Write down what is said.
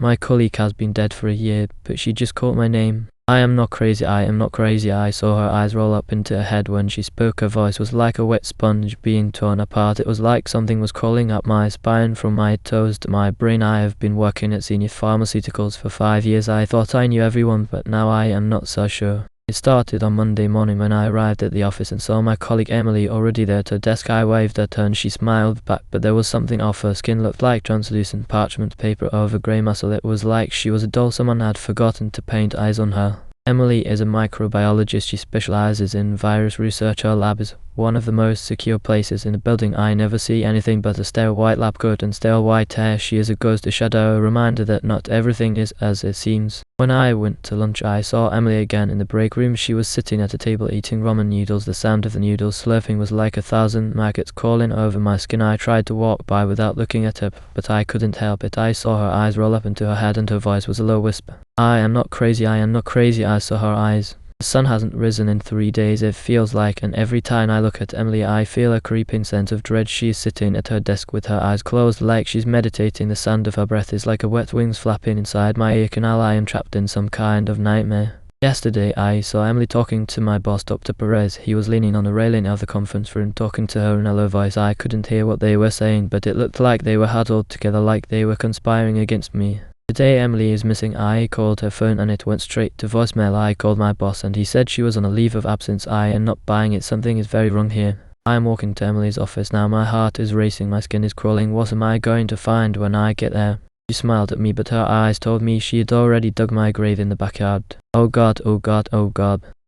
My colleague has been dead for a year, but she just caught my name. I am not crazy, I am not crazy. I saw her eyes roll up into her head when she spoke. Her voice was like a wet sponge being torn apart. It was like something was crawling up my spine from my toes to my brain. I have been working at Senior Pharmaceuticals for 5 years. I thought I knew everyone, but now I am not so sure. It started on Monday morning when I arrived at the office and saw my colleague Emily already there at her desk. I waved at her and she smiled back, but there was something off. Her skin looked like translucent parchment paper over grey muscle. It was like she was a doll. Someone had forgotten to paint eyes on her. Emily is a microbiologist. She specializes in virus research. Her lab is one of the most secure places in the building. I never see anything but a stale white lab coat and stale white hair. She is a ghost, a shadow, a reminder that not everything is as it seems. When I went to lunch, I saw Emily again in the break room. She was sitting at a table eating ramen noodles. The sound of the noodles slurping was like 1,000 maggots crawling over my skin. I tried to walk by without looking at her, but I couldn't help it. I saw her eyes roll up into her head and her voice was a low whisper. I am not crazy, I am not crazy. I saw her eyes. The sun hasn't risen in 3 days, it feels like, and every time I look at Emily I feel a creeping sense of dread. She is sitting at her desk with her eyes closed like she's meditating. The sound of her breath is like a wet wings flapping inside my ear canal. I am trapped in some kind of nightmare. Yesterday I saw Emily talking to my boss, Dr. Perez. He was leaning on the railing of the conference room talking to her in a low voice. I couldn't hear what they were saying, but it looked like they were huddled together, like they were conspiring against me. Today Emily is missing. I called her phone and it went straight to voicemail. I called my boss and he said she was on a leave of absence. I am not buying it. Something is very wrong here. I am walking to Emily's office now. My heart is racing. My skin is crawling. What am I going to find when I get there? She smiled at me, but her eyes told me she had already dug my grave in the backyard. Oh God, oh God, oh God.